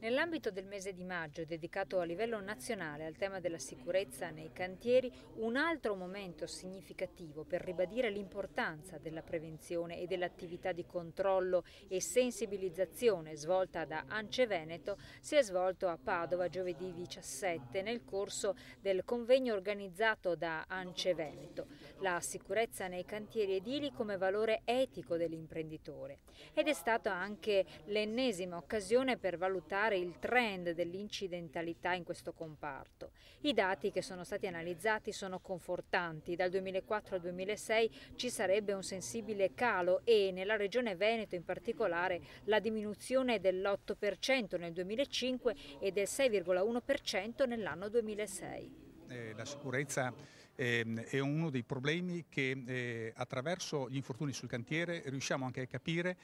Nell'ambito del mese di maggio, dedicato a livello nazionale al tema della sicurezza nei cantieri, un altro momento significativo per ribadire l'importanza della prevenzione e dell'attività di controllo e sensibilizzazione svolta da ANCE Veneto si è svolto a Padova giovedì 17 nel corso del convegno organizzato da ANCE Veneto, la sicurezza nei cantieri edili come valore etico dell'imprenditore. Ed è stata anche l'ennesima occasione per valutare il trend dell'incidentalità in questo comparto. I dati che sono stati analizzati sono confortanti. Dal 2004 al 2006 ci sarebbe un sensibile calo e nella regione Veneto in particolare la diminuzione dell'8% nel 2005 e del 6,1% nell'anno 2006. La sicurezza è uno dei problemi che attraverso gli infortuni sul cantiere riusciamo anche a capire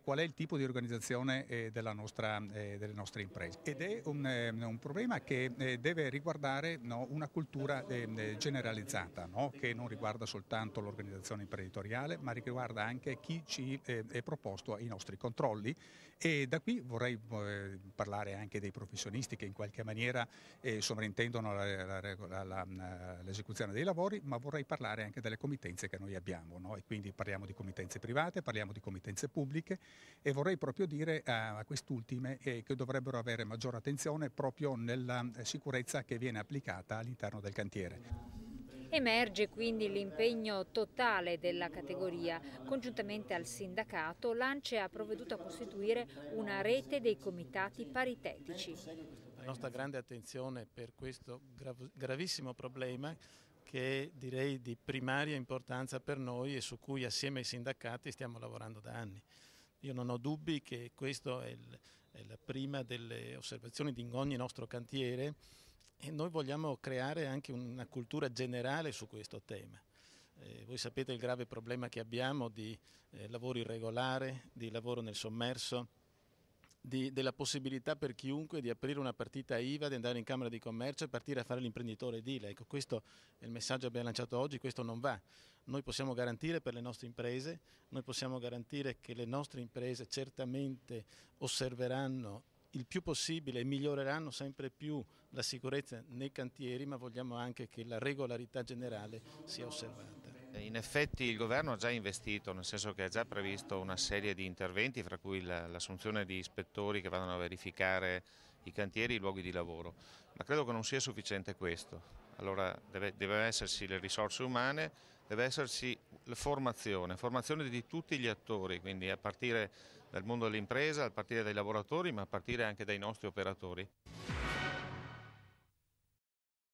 qual è il tipo di organizzazione delle nostre imprese. Ed è un problema che deve riguardare una cultura generalizzata, che non riguarda soltanto l'organizzazione imprenditoriale, ma riguarda anche chi ci è proposto ai nostri controlli. E da qui vorrei parlare anche dei professionisti che in qualche maniera sovrintendono all'esecuzione dei lavori, ma vorrei parlare anche delle committenze che noi abbiamo, e quindi parliamo di committenze private, parliamo di committenze pubbliche e vorrei proprio dire a quest'ultime che dovrebbero avere maggiore attenzione proprio nella sicurezza che viene applicata all'interno del cantiere. Emerge quindi l'impegno totale della categoria. Congiuntamente al sindacato, l'ANCE ha provveduto a costituire una rete dei comitati paritetici. La nostra grande attenzione per questo gravissimo problema che direi di primaria importanza per noi e su cui assieme ai sindacati stiamo lavorando da anni. Io non ho dubbi che questa è la prima delle osservazioni di ogni nostro cantiere e noi vogliamo creare anche una cultura generale su questo tema. Voi sapete il grave problema che abbiamo di lavoro irregolare, di lavoro nel sommerso, della possibilità per chiunque di aprire una partita IVA, di andare in Camera di Commercio e partire a fare l'imprenditore edile. Ecco, questo è il messaggio che abbiamo lanciato oggi, questo non va. Noi possiamo garantire per le nostre imprese, noi possiamo garantire che le nostre imprese certamente osserveranno il più possibile e miglioreranno sempre più la sicurezza nei cantieri, ma vogliamo anche che la regolarità generale sia osservata. In effetti il governo ha già investito, nel senso che ha già previsto una serie di interventi, fra cui l'assunzione di ispettori che vadano a verificare i cantieri e i luoghi di lavoro, ma credo che non sia sufficiente questo. Allora deve esserci le risorse umane, deve esserci la formazione di tutti gli attori, quindi a partire dal mondo dell'impresa, a partire dai lavoratori, ma a partire anche dai nostri operatori.